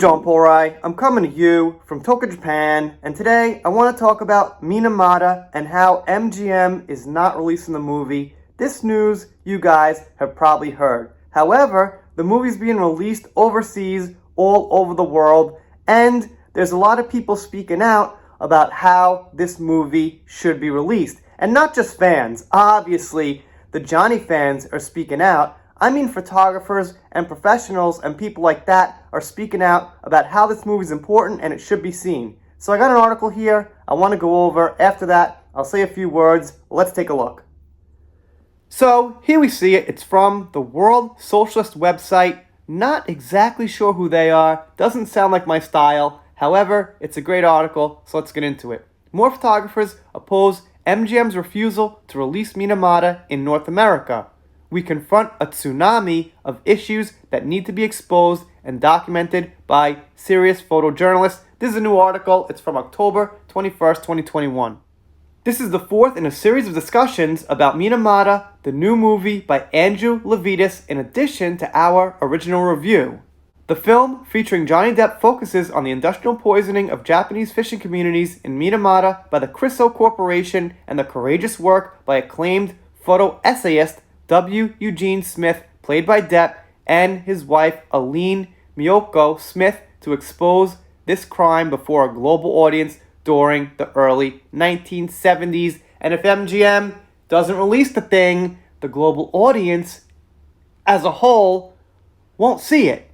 John Porai. I'm coming to you from Tokyo, Japan, and today I want to talk about Minamata and how MGM is not releasing the movie. This news you guys have probably heard. However, the movie's being released overseas, all over the world, and there's a lot of people speaking out about how this movie should be released. And not just fans. Obviously, the Johnny fans are speaking out. I mean, photographers and professionals and people like that are speaking out about how this movie is important and it should be seen. So I got an article here I want to go over. After that, I'll say a few words. Let's take a look. So here we see it. It's from the World Socialist website. Not exactly sure who they are. Doesn't sound like my style. However, it's a great article, so let's get into it. More photographers oppose MGM's refusal to release Minamata in North America. We confront a tsunami of issues that need to be exposed and documented by serious photojournalists. This is a new article. It's from October 21st, 2021. This is the fourth in a series of discussions about Minamata, the new movie by Andrew Levitas, in addition to our original review. The film, featuring Johnny Depp, focuses on the industrial poisoning of Japanese fishing communities in Minamata by the Chryso Corporation and the courageous work by acclaimed photo essayist W. Eugene Smith, played by Depp, and his wife Aline Miyoko Smith to expose this crime before a global audience during the early 1970s. And if MGM doesn't release the thing, the global audience as a whole won't see it.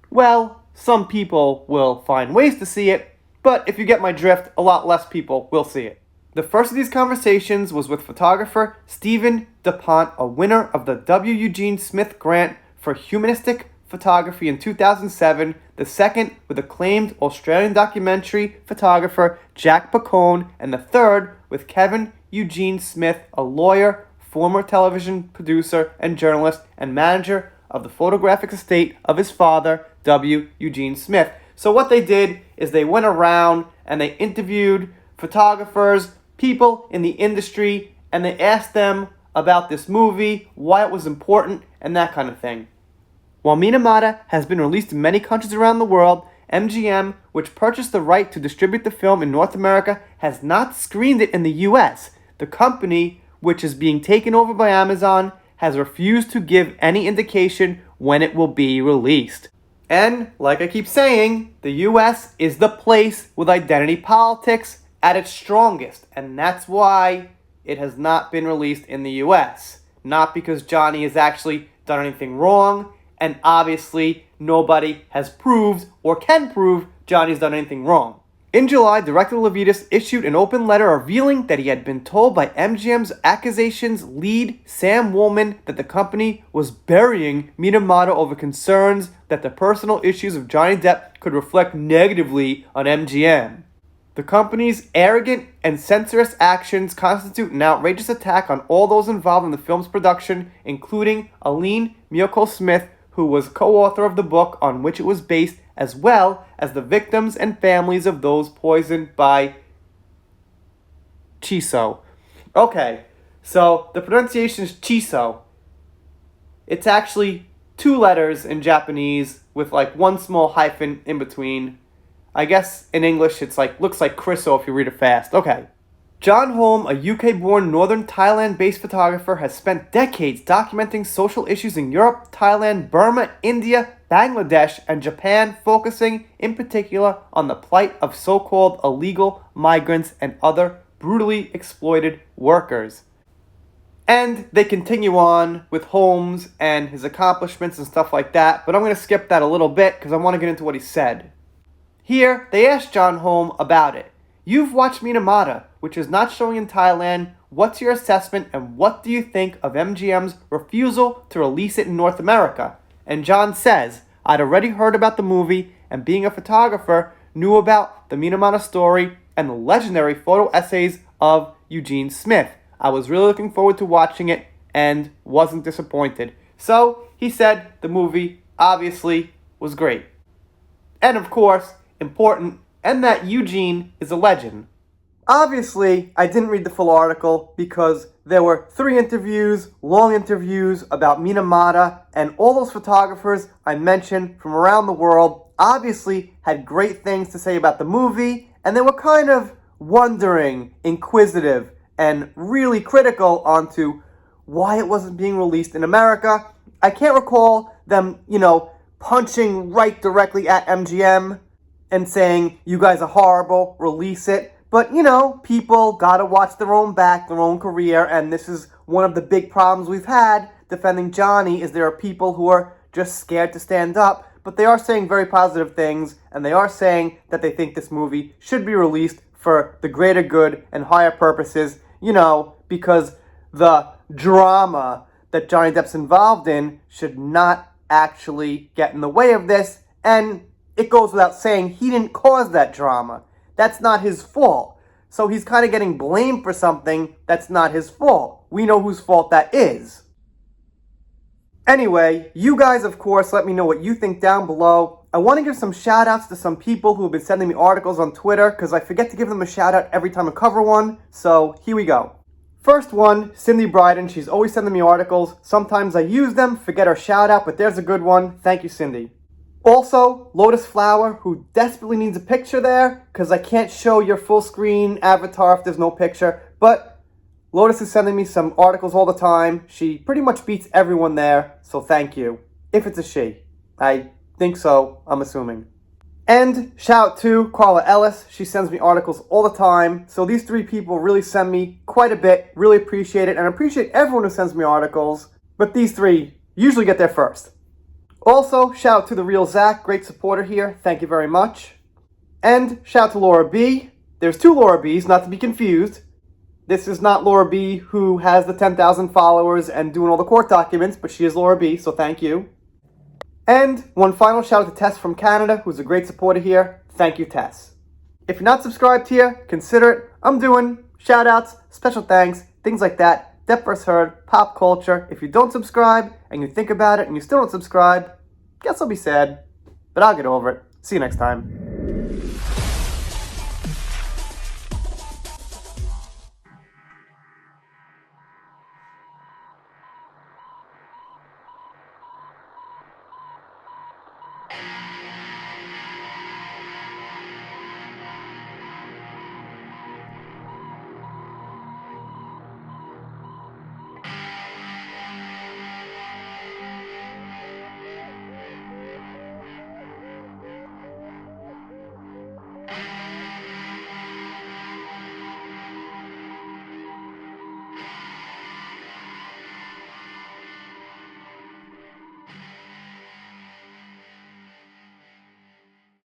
Well, some people will find ways to see it, but if you get my drift, a lot less people will see it. The first of these conversations was with photographer Stephen DuPont, a winner of the W. Eugene Smith Grant for Humanistic Photography in 2007, the second with acclaimed Australian documentary photographer Jack Pacone, and the third with Kevin Eugene Smith, a lawyer, former television producer and journalist, and manager of the photographic estate of his father, W. Eugene Smith. So what they did is they went around and they interviewed photographers, people in the industry, and they asked them about this movie, why it was important, and that kind of thing. While Minamata has been released in many countries around the world, MGM, which purchased the right to distribute the film in North America, has not screened it in the US. The company, which is being taken over by Amazon, has refused to give any indication when it will be released. And, like I keep saying, the US is the place with identity politics at its strongest, and that's why it has not been released in the US. Not because Johnny has actually done anything wrong, and obviously nobody has proved or can prove Johnny's done anything wrong. In July, Director Levitas issued an open letter revealing that he had been told by MGM's accusations lead, Sam Woolman, that the company was burying Minamata over concerns that the personal issues of Johnny Depp could reflect negatively on MGM. The company's arrogant and censorious actions constitute an outrageous attack on all those involved in the film's production, including Aline Miyoko Smith, who was co-author of the book on which it was based, as well as the victims and families of those poisoned by Chryso. Okay, so the pronunciation is Chryso. It's actually two letters in Japanese with like one small hyphen in between. I guess in English it's looks like Chryso if you read it fast. Okay. John Holm, a UK-born northern Thailand-based photographer, has spent decades documenting social issues in Europe, Thailand, Burma, India, Bangladesh, and Japan, focusing in particular on the plight of so-called illegal migrants and other brutally exploited workers. And they continue on with Holmes and his accomplishments and stuff like that, but I'm going to skip that a little bit because I want to get into what he said. Here, they asked John Holm about it. You've watched Minamata, which is not showing in Thailand. What's your assessment and what do you think of MGM's refusal to release it in North America? And John says, I'd already heard about the movie and being a photographer, knew about the Minamata story and the legendary photo essays of Eugene Smith. I was really looking forward to watching it and wasn't disappointed. So he said the movie obviously was great. And of course, important, and that Eugene is a legend. Obviously, I didn't read the full article because there were 3 interviews, long interviews about Minamata, and all those photographers I mentioned from around the world obviously had great things to say about the movie, and they were kind of wondering, inquisitive, and really critical onto why it wasn't being released in America. I can't recall them, punching right directly at MGM and saying, you guys are horrible, release it. But, people gotta watch their own back, their own career, and this is one of the big problems we've had defending Johnny, is there are people who are just scared to stand up, but they are saying very positive things, and they are saying that they think this movie should be released for the greater good and higher purposes, because the drama that Johnny Depp's involved in should not actually get in the way of this, and it goes without saying he didn't cause that drama. That's not his fault. So he's kind of getting blamed for something that's not his fault. We know whose fault that is. Anyway, you guys, of course, let me know what you think down below. I want to give some shout outs to some people who have been sending me articles on Twitter, because I forget to give them a shout out every time I cover one. So here we go. First one, Cindy Bryden. She's always sending me articles. Sometimes I use them, forget her shout out, but there's a good one. Thank you, Cindy. Also, Lotus Flower, who desperately needs a picture there, because I can't show your full screen avatar if there's no picture. But Lotus is sending me some articles all the time. She pretty much beats everyone there, so thank you. If it's a she. I think so, I'm assuming. And shout out to Carla Ellis. She sends me articles all the time. So these three people really send me quite a bit. Really appreciate it. And I appreciate everyone who sends me articles. But these three usually get there first. Also, shout out to The Real Zach. Great supporter here. Thank you very much. And shout out to Laura B. There's two Laura B's, not to be confused. This is not Laura B who has the 10,000 followers and doing all the court documents, but she is Laura B, so thank you. And one final shout out to Tess from Canada, who's a great supporter here. Thank you, Tess. If you're not subscribed here, consider it. I'm doing shout outs, special thanks, things like that. Depp vs. Heard, pop culture. If you don't subscribe and you think about it and you still don't subscribe, guess I'll be sad, but I'll get over it. See you next time.